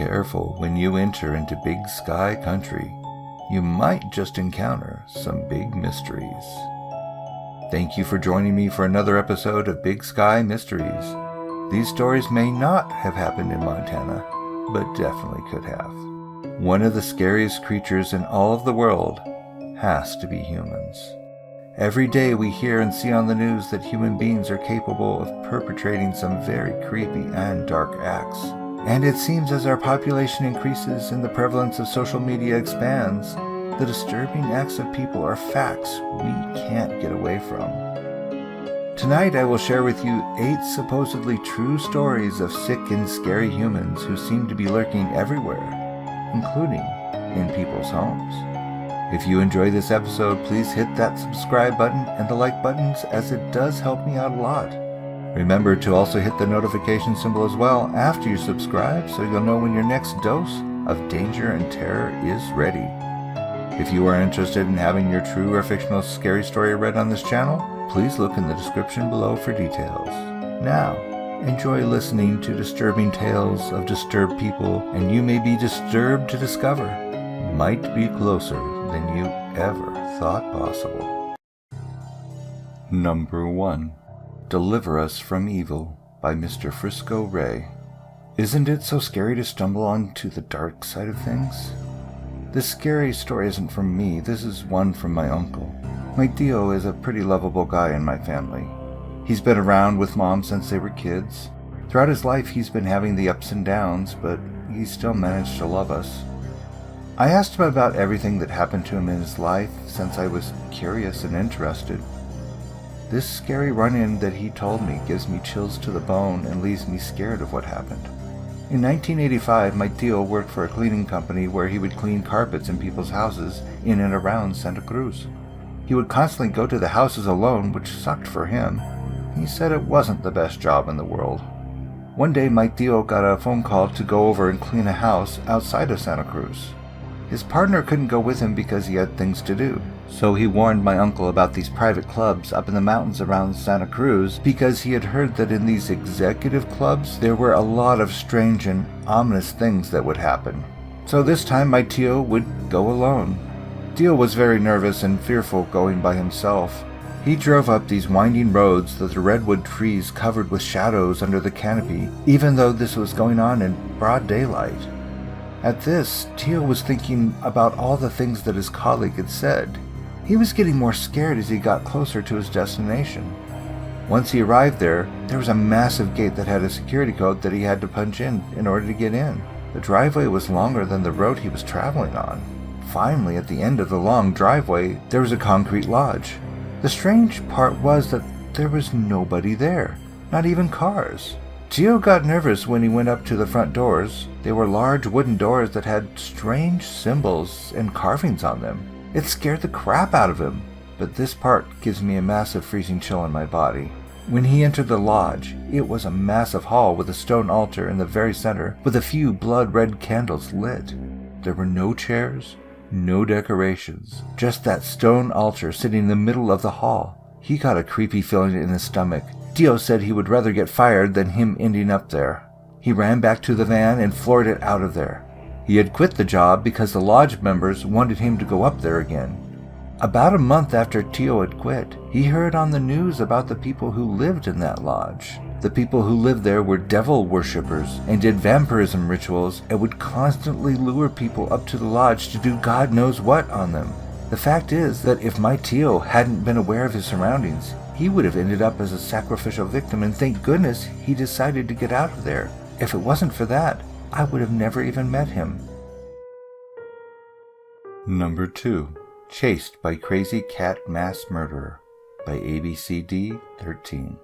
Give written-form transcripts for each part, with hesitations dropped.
careful when you enter into Big Sky Country. You might just encounter some big mysteries. Thank you for joining me for another episode of Big Sky Mysteries. These stories may not have happened in Montana, but definitely could have. One of the scariest creatures in all of the world has to be humans. Every day we hear and see on the news that human beings are capable of perpetrating some very creepy and dark acts. And it seems as our population increases and the prevalence of social media expands, the disturbing acts of people are facts we can't get away from. Tonight I will share with you 8 supposedly true stories of sick and scary humans who seem to be lurking everywhere, including in people's homes. If you enjoy this episode, please hit that subscribe button and the like buttons, as it does help me out a lot. Remember to also hit the notification symbol as well after you subscribe, so you'll know when your next dose of danger and terror is ready. If you are interested in having your true or fictional scary story read on this channel, please look in the description below for details. Now, enjoy listening to disturbing tales of disturbed people, and you may be disturbed to discover might be closer than you ever thought possible. Number 1. Deliver Us from Evil by MrfriscoRey. Isn't it so scary to stumble onto the dark side of things? This scary story isn't from me, this is one from my uncle. My Dio is a pretty lovable guy in my family. He's been around with Mom since they were kids. Throughout his life he's been having the ups and downs, but he still managed to love us. I asked him about everything that happened to him in his life since I was curious and interested. This scary run-in that he told me gives me chills to the bone and leaves me scared of what happened. In 1985, my Dio worked for a cleaning company where he would clean carpets in people's houses in and around Santa Cruz. He would constantly go to the houses alone, which sucked for him. He said it wasn't the best job in the world. One day, my Dio got a phone call to go over and clean a house outside of Santa Cruz. His partner couldn't go with him because he had things to do. So he warned my uncle about these private clubs up in the mountains around Santa Cruz because he had heard that in these executive clubs there were a lot of strange and ominous things that would happen. So this time my Tio would go alone. Tio was very nervous and fearful going by himself. He drove up these winding roads through the redwood trees covered with shadows under the canopy, even though this was going on in broad daylight. At this, Tio was thinking about all the things that his colleague had said. He was getting more scared as he got closer to his destination. Once he arrived there was a massive gate that had a security code that he had to punch in order to get in. The driveway was longer than the road he was traveling on. Finally, at the end of the long driveway, there was a concrete lodge. The strange part was that there was nobody there, not even cars. Tio got nervous when he went up to the front doors. They were large wooden doors that had strange symbols and carvings on them. It scared the crap out of him, but this part gives me a massive freezing chill in my body. When he entered the lodge, it was a massive hall with a stone altar in the very center with a few blood-red candles lit. There were no chairs, no decorations, just that stone altar sitting in the middle of the hall. He got a creepy feeling in his stomach. Dio said he would rather get fired than him ending up there. He ran back to the van and floored it out of there. He had quit the job because the lodge members wanted him to go up there again. About a month after Tio had quit, he heard on the news about the people who lived in that lodge. The people who lived there were devil worshippers and did vampirism rituals and would constantly lure people up to the lodge to do God knows what on them. The fact is that if my Tio hadn't been aware of his surroundings, he would have ended up as a sacrificial victim, and thank goodness he decided to get out of there. If it wasn't for that, I would have never even met him. Number 2. Chased by Crazy Cat Mass Murderer by ABCD13.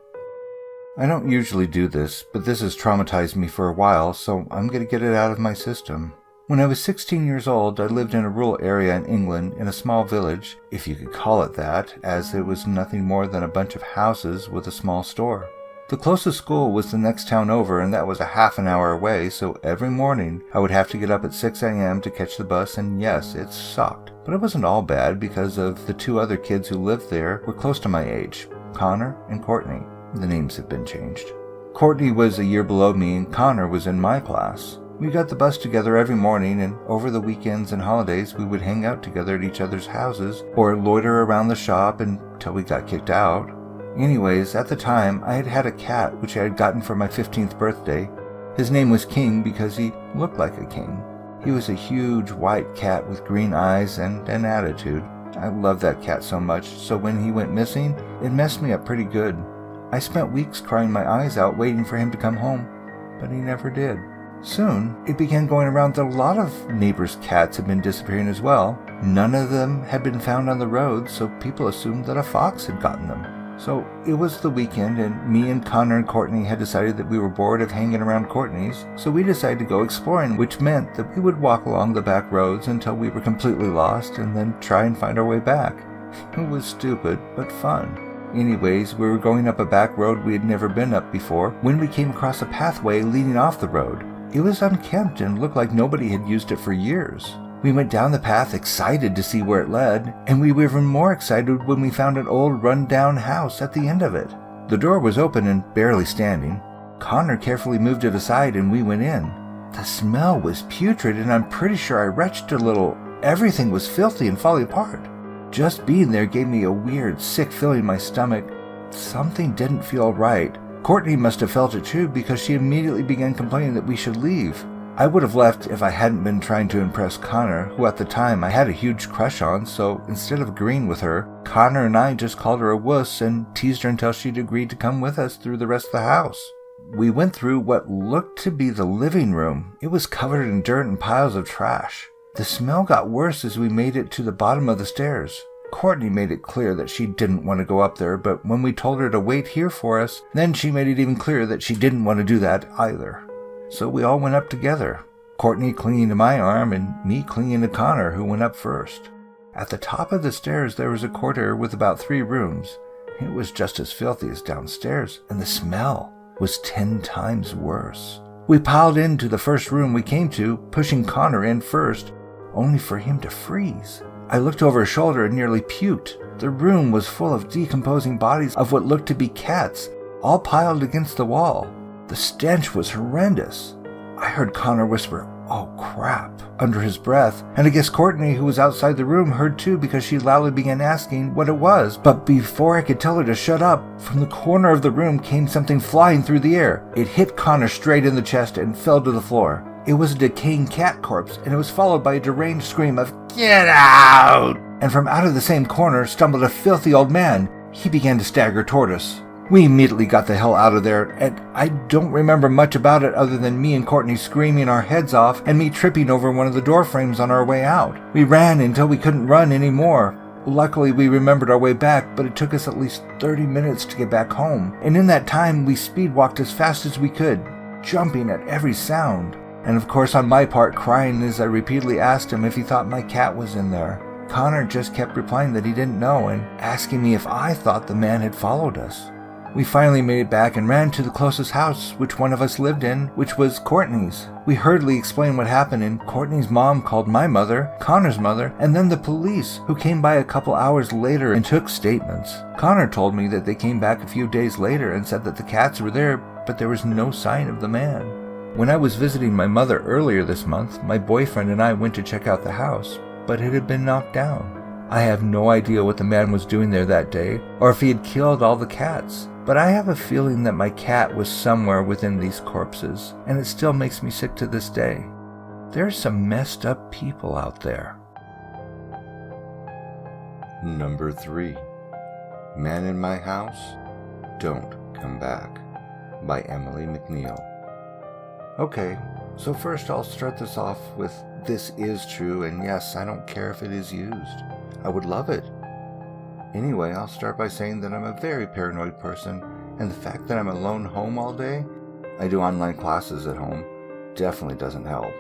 I don't usually do this, but this has traumatized me for a while, so I'm going to get it out of my system. When I was 16 years old, I lived in a rural area in England in a small village, if you could call it that, as it was nothing more than a bunch of houses with a small store. The closest school was the next town over, and that was a half an hour away, so every morning I would have to get up at 6 a.m. to catch the bus, and yes, it sucked. But it wasn't all bad because of the 2 other kids who lived there were close to my age, Connor and Courtney. The names have been changed. Courtney was a year below me and Connor was in my class. We got the bus together every morning, and over the weekends and holidays we would hang out together at each other's houses or loiter around the shop until we got kicked out. Anyways, at the time, I had had a cat which I had gotten for my 15th birthday. His name was King because he looked like a king. He was a huge white cat with green eyes and an attitude. I loved that cat so much, so when he went missing, it messed me up pretty good. I spent weeks crying my eyes out waiting for him to come home, but he never did. Soon, it began going around that a lot of neighbors' cats had been disappearing as well. None of them had been found on the road, so people assumed that a fox had gotten them. So it was the weekend, and me and Connor and Courtney had decided that we were bored of hanging around Courtney's, so we decided to go exploring, which meant that we would walk along the back roads until we were completely lost and then try and find our way back. It was stupid, but fun. Anyways, we were going up a back road we had never been up before when we came across a pathway leading off the road. It was unkempt and looked like nobody had used it for years. We went down the path excited to see where it led, and we were even more excited when we found an old run-down house at the end of it. The door was open and barely standing. Connor carefully moved it aside and we went in. The smell was putrid and I'm pretty sure I retched a little. Everything was filthy and falling apart. Just being there gave me a weird, sick feeling in my stomach. Something didn't feel right. Courtney must have felt it too because she immediately began complaining that we should leave. I would have left if I hadn't been trying to impress Connor, who at the time I had a huge crush on, so instead of agreeing with her, Connor and I just called her a wuss and teased her until she'd agreed to come with us through the rest of the house. We went through what looked to be the living room. It was covered in dirt and piles of trash. The smell got worse as we made it to the bottom of the stairs. Courtney made it clear that she didn't want to go up there, but when we told her to wait here for us, then she made it even clearer that she didn't want to do that either. So we all went up together, Courtney clinging to my arm and me clinging to Connor, who went up first. At the top of the stairs there was a corridor with about 3 rooms. It was just as filthy as downstairs, and the smell was 10 times worse. We piled into the first room we came to, pushing Connor in first, only for him to freeze. I looked over his shoulder and nearly puked. The room was full of decomposing bodies of what looked to be cats, all piled against the wall. The stench was horrendous. I heard Connor whisper, "Oh crap," under his breath, and I guess Courtney, who was outside the room, heard too because she loudly began asking what it was. But before I could tell her to shut up, from the corner of the room came something flying through the air. It hit Connor straight in the chest and fell to the floor. It was a decaying cat corpse, and it was followed by a deranged scream of, "Get out!" And from out of the same corner stumbled a filthy old man. He began to stagger toward us. We immediately got the hell out of there, and I don't remember much about it other than me and Courtney screaming our heads off and me tripping over one of the door frames on our way out. We ran until we couldn't run anymore. Luckily, we remembered our way back, but it took us at least 30 minutes to get back home, and in that time, we speed walked as fast as we could, jumping at every sound. And of course, on my part, crying as I repeatedly asked him if he thought my cat was in there. Connor just kept replying that he didn't know and asking me if I thought the man had followed us. We finally made it back and ran to the closest house which one of us lived in, which was Courtney's. We hurriedly explained what happened, and Courtney's mom called my mother, Connor's mother, and then the police, who came by a couple hours later and took statements. Connor told me that they came back a few days later and said that the cats were there, but there was no sign of the man. When I was visiting my mother earlier this month, my boyfriend and I went to check out the house, but it had been knocked down. I have no idea what the man was doing there that day, or if he had killed all the cats. But I have a feeling that my cat was somewhere within these corpses, and it still makes me sick to this day. There's some messed up people out there. Number 3. Man in My House, Don't Come Back, by EmilyMcNeil. Okay, so first I'll start this off with this is true, and yes, I don't care if it is used. I would love it. Anyway, I'll start by saying that I'm a very paranoid person, and the fact that I'm alone home all day, I do online classes at home, definitely doesn't help.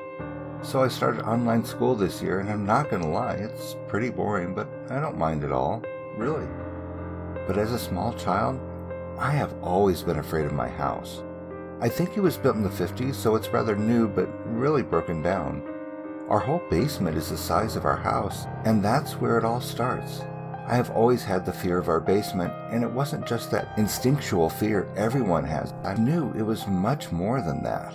So I started online school this year, and I'm not gonna lie, it's pretty boring, but I don't mind at all, really. But as a small child, I have always been afraid of my house. I think it was built in the 50s, so it's rather new, but really broken down. Our whole basement is the size of our house, and that's where it all starts. I have always had the fear of our basement, and it wasn't just that instinctual fear everyone has. I knew it was much more than that.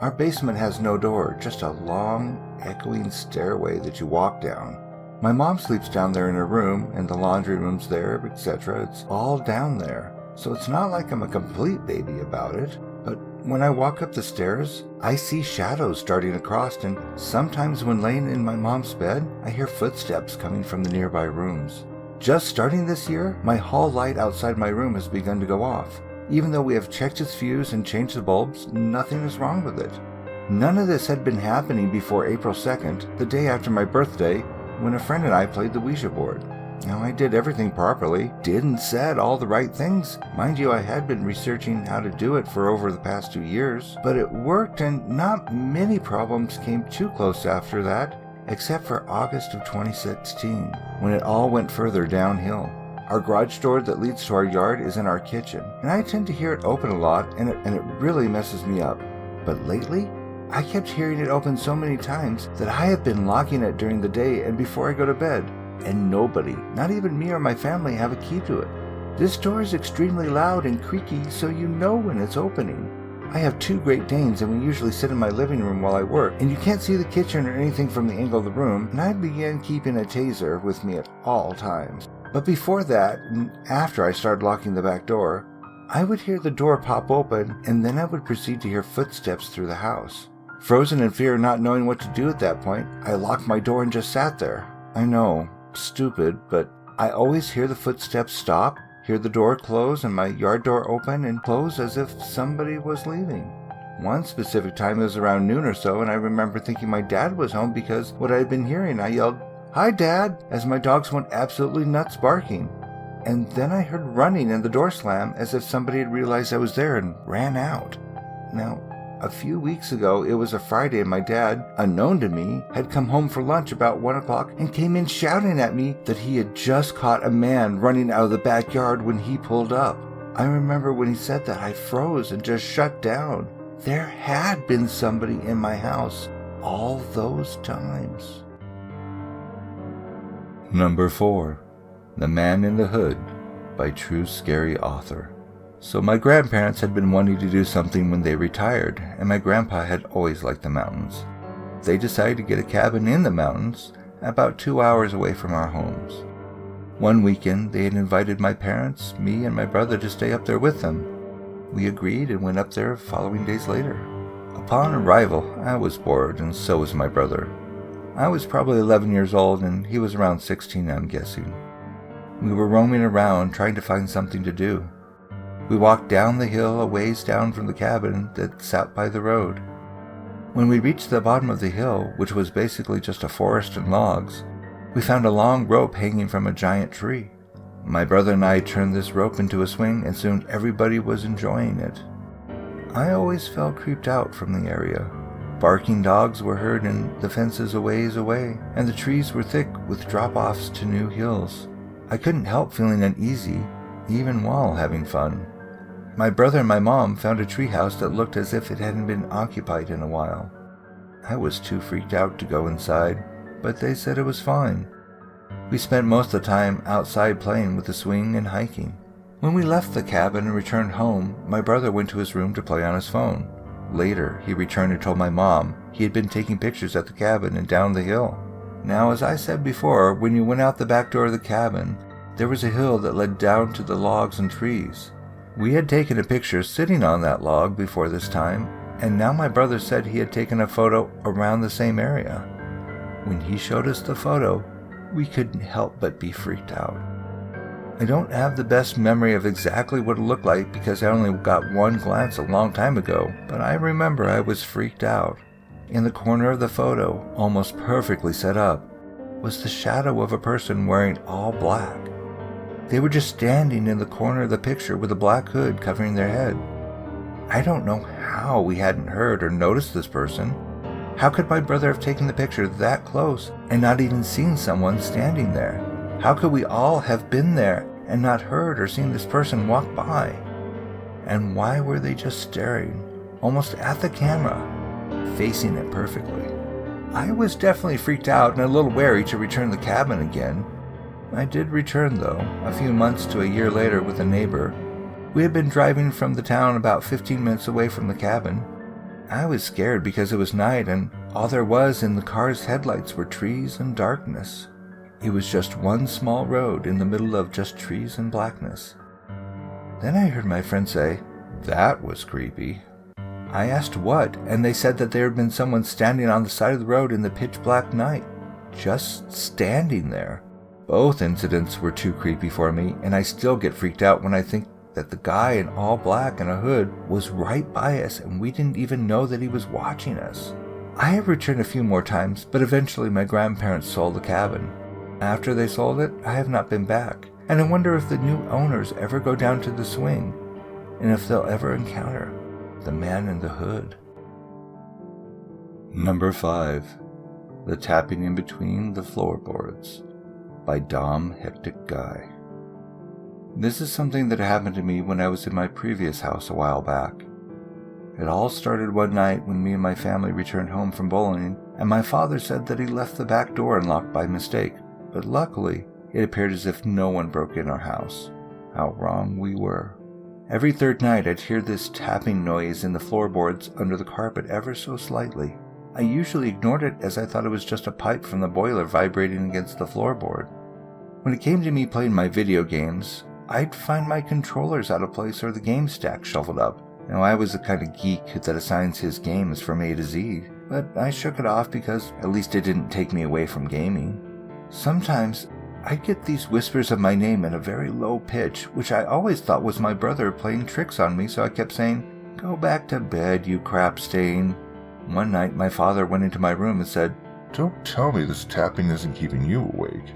Our basement has no door, just a long, echoing stairway that you walk down. My mom sleeps down there in her room, and the laundry room's there, etc. It's all down there. So it's not like I'm a complete baby about it. But when I walk up the stairs, I see shadows darting across, and sometimes when laying in my mom's bed, I hear footsteps coming from the nearby rooms. Just starting this year, my hall light outside my room has begun to go off. Even though we have checked its fuse and changed the bulbs, nothing is wrong with it. None of this had been happening before April 2nd, the day after my birthday, when a friend and I played the Ouija board. Now, I did everything properly, did and said all the right things. Mind you, I had been researching how to do it for over the past 2 years, but it worked and not many problems came too close after that, except for August of 2016, when it all went further downhill. Our garage door that leads to our yard is in our kitchen, and I tend to hear it open a lot, and it really messes me up. But lately, I kept hearing it open so many times that I have been locking it during the day and before I go to bed, and nobody, not even me or my family, have a key to it. This door is extremely loud and creaky, so you know when it's opening. I have 2 Great Danes, and we usually sit in my living room while I work, and you can't see the kitchen or anything from the angle of the room, and I began keeping a taser with me at all times. But before that, and after I started locking the back door, I would hear the door pop open, and then I would proceed to hear footsteps through the house. Frozen in fear, not knowing what to do at that point, I locked my door and just sat there. I know, stupid, but I always hear the footsteps stop, hear the door close and my yard door open and close as if somebody was leaving. One specific time it was around noon or so, and I remember thinking my dad was home because what I had been hearing. I yelled, "Hi, Dad," as my dogs went absolutely nuts barking. And then I heard running and the door slam as if somebody had realized I was there and ran out. Now, a few weeks ago, it was a Friday, and my dad, unknown to me, had come home for lunch about 1 o'clock and came in shouting at me that he had just caught a man running out of the backyard when he pulled up. I remember when he said that, I froze and just shut down. There had been somebody in my house all those times. Number 4. The Man in the Hood by TrueScaryAuthor. So my grandparents had been wanting to do something when they retired, and my grandpa had always liked the mountains. They decided to get a cabin in the mountains, about 2 hours away from our homes. One weekend, they had invited my parents, me, and my brother to stay up there with them. We agreed and went up there following days later. Upon arrival, I was bored, and so was my brother. I was probably 11 years old, and he was around 16, I'm guessing. We were roaming around trying to find something to do. We walked down the hill a ways down from the cabin that sat by the road. When we reached the bottom of the hill, which was basically just a forest and logs, we found a long rope hanging from a giant tree. My brother and I turned this rope into a swing, and soon everybody was enjoying it. I always felt creeped out from the area. Barking dogs were heard in the fences a ways away, and the trees were thick with drop-offs to new hills. I couldn't help feeling uneasy, even while having fun. My brother and my mom found a treehouse that looked as if it hadn't been occupied in a while. I was too freaked out to go inside, but they said it was fine. We spent most of the time outside playing with the swing and hiking. When we left the cabin and returned home, my brother went to his room to play on his phone. Later, he returned and told my mom he had been taking pictures at the cabin and down the hill. Now, as I said before, when you went out the back door of the cabin, there was a hill that led down to the logs and trees. We had taken a picture sitting on that log before this time, and now my brother said he had taken a photo around the same area. When he showed us the photo, we couldn't help but be freaked out. I don't have the best memory of exactly what it looked like because I only got one glance a long time ago, but I remember I was freaked out. In the corner of the photo, almost perfectly set up, was the shadow of a person wearing all black. They were just standing in the corner of the picture with a black hood covering their head. I don't know how we hadn't heard or noticed this person. How could my brother have taken the picture that close and not even seen someone standing there? How could we all have been there and not heard or seen this person walk by? And why were they just staring, almost at the camera, facing it perfectly? I was definitely freaked out and a little wary to return to the cabin again. I did return, though, a few months to a year later with a neighbor. We had been driving from the town about 15 minutes away from the cabin. I was scared because it was night and all there was in the car's headlights were trees and darkness. It was just one small road in the middle of just trees and blackness. Then I heard my friend say, "That was creepy." I asked what, and they said that there had been someone standing on the side of the road in the pitch black night. Just standing there. Both incidents were too creepy for me, and I still get freaked out when I think that the guy in all black and a hood was right by us and we didn't even know that he was watching us. I have returned a few more times, but eventually my grandparents sold the cabin. After they sold it, I have not been back, and I wonder if the new owners ever go down to the swing, and if they'll ever encounter the man in the hood. Number 5. The Tapping in Between the Floorboards by DomHecticGuy. This is something that happened to me when I was in my previous house a while back. It all started one night when me and my family returned home from bowling, and my father said that he left the back door unlocked by mistake, but luckily it appeared as if no one broke in our house. How wrong we were. Every third night I'd hear this tapping noise in the floorboards under the carpet ever so slightly. I usually ignored it as I thought it was just a pipe from the boiler vibrating against the floorboard. When it came to me playing my video games, I'd find my controllers out of place or the game stack shuffled up. Now, I was the kind of geek that assigns his games from A to Z, but I shook it off because at least it didn't take me away from gaming. Sometimes I'd get these whispers of my name at a very low pitch, which I always thought was my brother playing tricks on me, so I kept saying, "Go back to bed, you crap stain." One night my father went into my room and said, "Don't tell me this tapping isn't keeping you awake."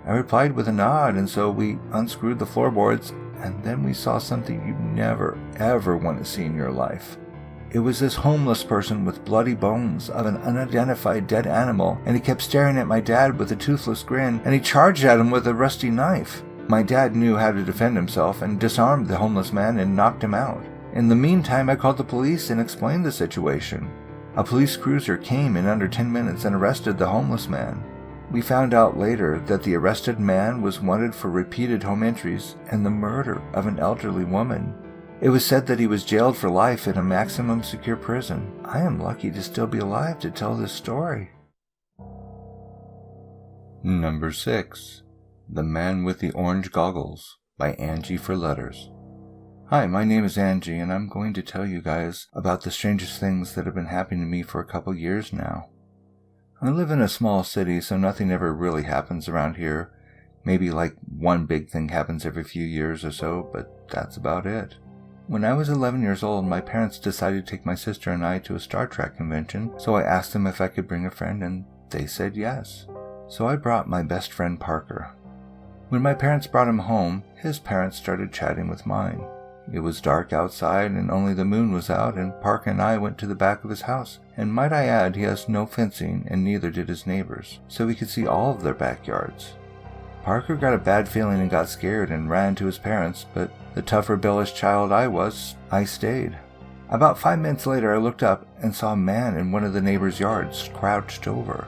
I replied with a nod, and so we unscrewed the floorboards, and then we saw something you never, ever want to see in your life. It was this homeless person with bloody bones of an unidentified dead animal, and he kept staring at my dad with a toothless grin, and he charged at him with a rusty knife. My dad knew how to defend himself and disarmed the homeless man and knocked him out. In the meantime, I called the police and explained the situation. A police cruiser came in under 10 minutes and arrested the homeless man. We found out later that the arrested man was wanted for repeated home entries and the murder of an elderly woman. It was said that he was jailed for life in a maximum secure prison. I am lucky to still be alive to tell this story. Number 6. The Man with the Orange Goggles by Angie for Letters. Hi, my name is Angie, and I'm going to tell you guys about the strangest things that have been happening to me for a couple years now. I live in a small city, so nothing ever really happens around here. Maybe like one big thing happens every few years or so, but that's about it. When I was 11 years old, my parents decided to take my sister and I to a Star Trek convention, so I asked them if I could bring a friend, and they said yes. So I brought my best friend Parker. When my parents brought him home, his parents started chatting with mine. It was dark outside and only the moon was out, and Parker and I went to the back of his house. And might I add, he has no fencing and neither did his neighbors, so we could see all of their backyards. Parker got a bad feeling and got scared and ran to his parents, but the tough rebellious child I stayed. About 5 minutes later I looked up and saw a man in one of the neighbors' yards crouched over.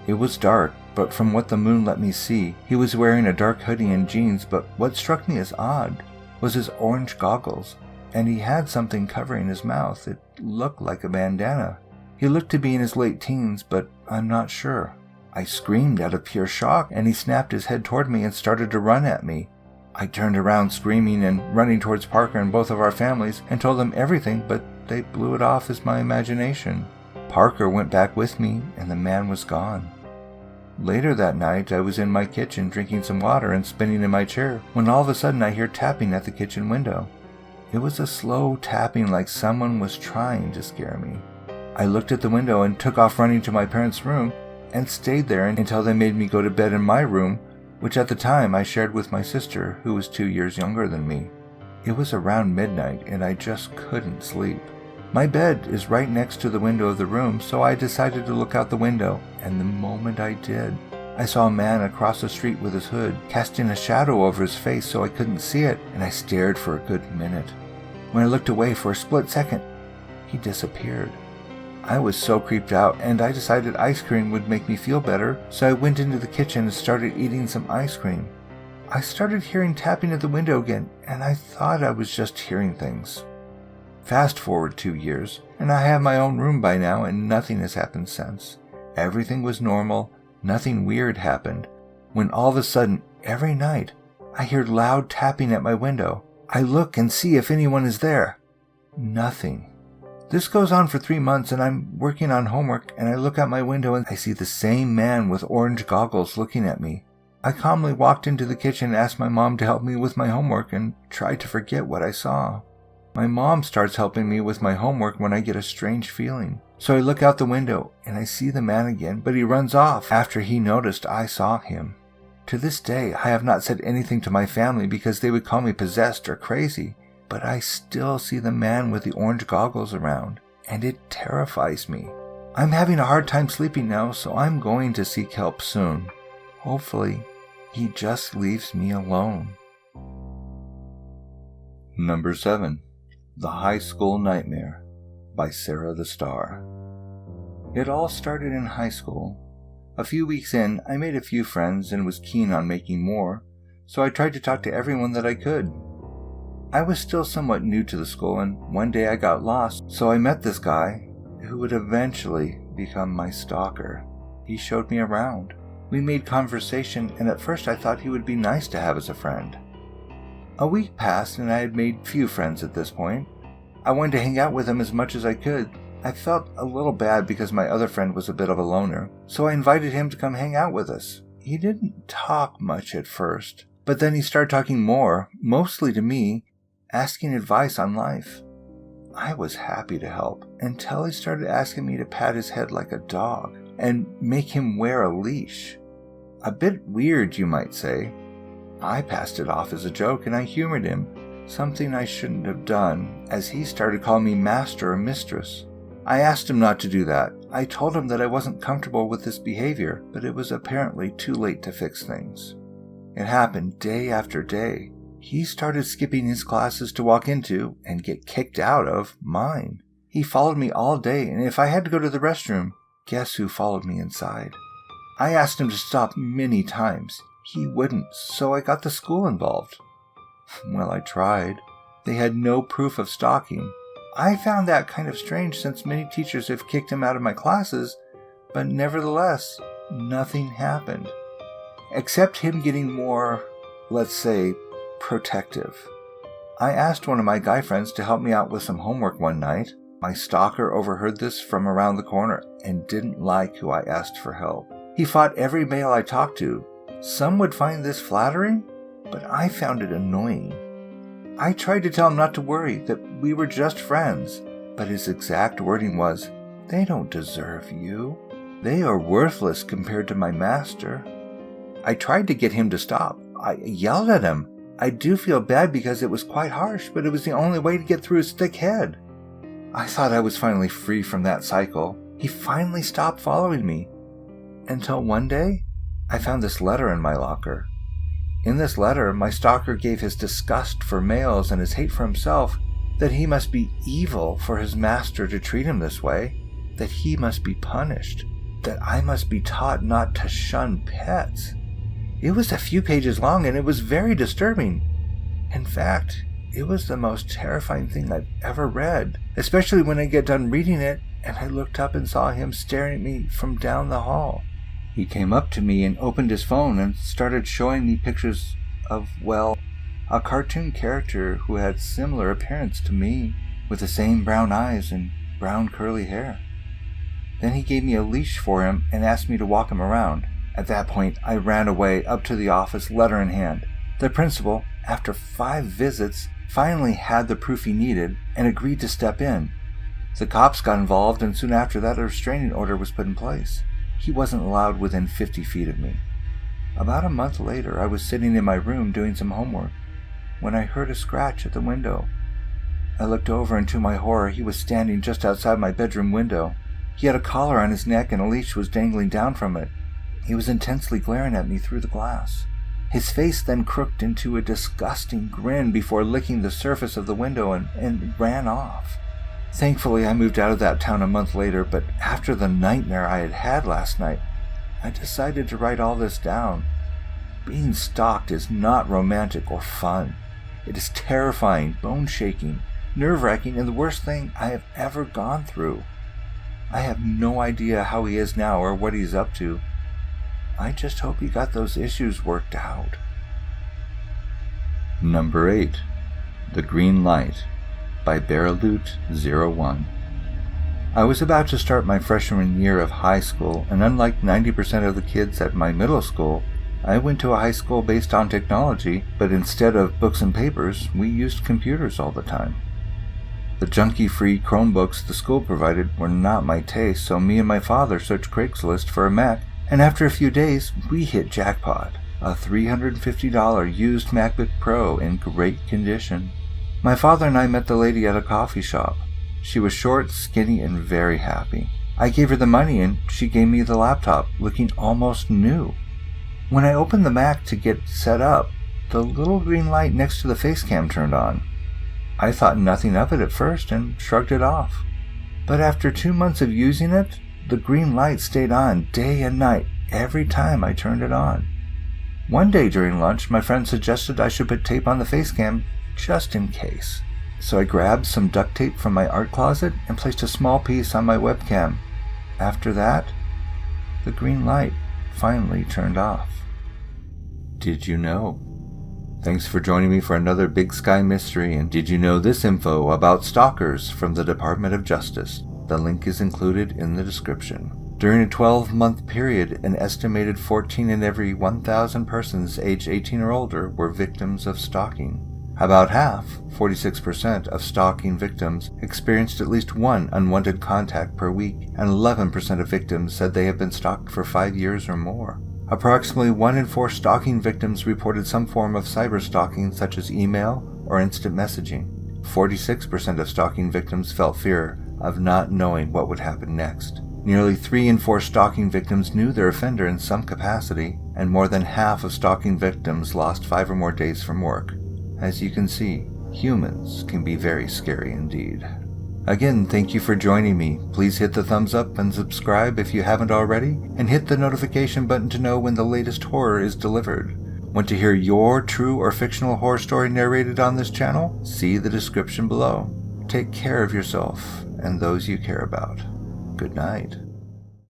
It was dark, but from what the moon let me see, he was wearing a dark hoodie and jeans, but what struck me as odd was his orange goggles, and he had something covering his mouth. It looked like a bandana. He looked to be in his late teens, but I'm not sure. I screamed out of pure shock, and he snapped his head toward me and started to run at me. I turned around screaming and running towards Parker and both of our families and told them everything, but they blew it off as my imagination. Parker went back with me, and the man was gone. Later that night, I was in my kitchen drinking some water and spinning in my chair when all of a sudden I hear tapping at the kitchen window. It was a slow tapping like someone was trying to scare me. I looked at the window and took off running to my parents' room and stayed there until they made me go to bed in my room, which at the time I shared with my sister, who was 2 years younger than me. It was around midnight and I just couldn't sleep. My bed is right next to the window of the room, so I decided to look out the window, and the moment I did, I saw a man across the street with his hood, casting a shadow over his face so I couldn't see it, and I stared for a good minute. When I looked away for a split second, he disappeared. I was so creeped out, and I decided ice cream would make me feel better, so I went into the kitchen and started eating some ice cream. I started hearing tapping at the window again, and I thought I was just hearing things. Fast forward 2 years, and I have my own room by now, and nothing has happened since. Everything was normal, nothing weird happened, when all of a sudden, every night, I hear loud tapping at my window. I look and see if anyone is there. Nothing. This goes on for 3 months, and I'm working on homework, and I look out my window and I see the same man with orange goggles looking at me. I calmly walked into the kitchen and asked my mom to help me with my homework and tried to forget what I saw. My mom starts helping me with my homework when I get a strange feeling. So I look out the window and I see the man again, but he runs off after he noticed I saw him. To this day, I have not said anything to my family because they would call me possessed or crazy, but I still see the man with the orange goggles around, and it terrifies me. I'm having a hard time sleeping now, so I'm going to seek help soon. Hopefully, he just leaves me alone. Number 7. The High School Nightmare by sarahthestar. It all started in high school. A few weeks in, I made a few friends and was keen on making more, so I tried to talk to everyone that I could. I was still somewhat new to the school, and one day I got lost, so I met this guy who would eventually become my stalker. He showed me around. We made conversation, and at first I thought he would be nice to have as a friend. A week passed, and I had made few friends at this point. I wanted to hang out with him as much as I could. I felt a little bad because my other friend was a bit of a loner, so I invited him to come hang out with us. He didn't talk much at first, but then he started talking more, mostly to me, asking advice on life. I was happy to help, until he started asking me to pat his head like a dog and make him wear a leash. A bit weird, you might say. I passed it off as a joke and I humored him, something I shouldn't have done, as he started calling me master or mistress. I asked him not to do that. I told him that I wasn't comfortable with this behavior, but it was apparently too late to fix things. It happened day after day. He started skipping his classes to walk into and get kicked out of mine. He followed me all day, and if I had to go to the restroom, guess who followed me inside? I asked him to stop many times. He wouldn't, so I got the school involved. Well, I tried. They had no proof of stalking. I found that kind of strange since many teachers have kicked him out of my classes, but nevertheless, nothing happened. Except him getting more, let's say, protective. I asked one of my guy friends to help me out with some homework one night. My stalker overheard this from around the corner and didn't like who I asked for help. He fought every male I talked to. Some would find this flattering, but I found it annoying. I tried to tell him not to worry, that we were just friends, but his exact wording was, "They don't deserve you. They are worthless compared to my master." I tried to get him to stop. I yelled at him. I do feel bad because it was quite harsh, but it was the only way to get through his thick head. I thought I was finally free from that cycle. He finally stopped following me. Until one day, I found this letter in my locker. In this letter, my stalker gave his disgust for males and his hate for himself, that he must be evil for his master to treat him this way, that he must be punished, that I must be taught not to shun pets. It was a few pages long and it was very disturbing. In fact, it was the most terrifying thing I've ever read, especially when I get done reading it and I looked up and saw him staring at me from down the hall. He came up to me and opened his phone and started showing me pictures of, well, a cartoon character who had similar appearance to me, with the same brown eyes and brown curly hair. Then he gave me a leash for him and asked me to walk him around. At that point, I ran away up to the office, letter in hand. The principal, after 5 visits, finally had the proof he needed and agreed to step in. The cops got involved, and soon after that, a restraining order was put in place. He wasn't allowed within 50 feet of me. About a month later, I was sitting in my room doing some homework when I heard a scratch at the window. I looked over, and to my horror, he was standing just outside my bedroom window. He had a collar on his neck and a leash was dangling down from it. He was intensely glaring at me through the glass. His face then crooked into a disgusting grin before licking the surface of the window and ran off. Thankfully, I moved out of that town a month later, but after the nightmare I had had last night, I decided to write all this down. Being stalked is not romantic or fun. It is terrifying, bone-shaking, nerve-wracking, and the worst thing I have ever gone through. I have no idea how he is now or what he's up to. I just hope he got those issues worked out. Number 8. The Green Light by Bearaloot01. I was about to start my freshman year of high school, and unlike 90% of the kids at my middle school, I went to a high school based on technology, but instead of books and papers, we used computers all the time. The junkie-free Chromebooks the school provided were not my taste, so me and my father searched Craigslist for a Mac, and after a few days, we hit jackpot. A $350 used MacBook Pro in great condition. My father and I met the lady at a coffee shop. She was short, skinny, and very happy. I gave her the money and she gave me the laptop, looking almost new. When I opened the Mac to get set up, the little green light next to the facecam turned on. I thought nothing of it at first and shrugged it off. But after 2 months of using it, the green light stayed on day and night every time I turned it on. One day during lunch, my friend suggested I should put tape on the facecam just in case. So I grabbed some duct tape from my art closet and placed a small piece on my webcam. After that, the green light finally turned off. Did you know? Thanks for joining me for another Big Sky Mystery, and did you know this info about stalkers from the Department of Justice? The link is included in the description. During a 12-month period, an estimated 14 in every 1,000 persons aged 18 or older were victims of stalking. About half, 46% of stalking victims experienced at least one unwanted contact per week, and 11% of victims said they have been stalked for 5 years or more. Approximately 1 in 4 stalking victims reported some form of cyberstalking, such as email or instant messaging. 46% of stalking victims felt fear of not knowing what would happen next. Nearly 3 in 4 stalking victims knew their offender in some capacity, and more than half of stalking victims lost 5 or more days from work. As you can see, humans can be very scary indeed. Again, thank you for joining me. Please hit the thumbs up and subscribe if you haven't already, and hit the notification button to know when the latest horror is delivered. Want to hear your true or fictional horror story narrated on this channel? See the description below. Take care of yourself and those you care about. Good night.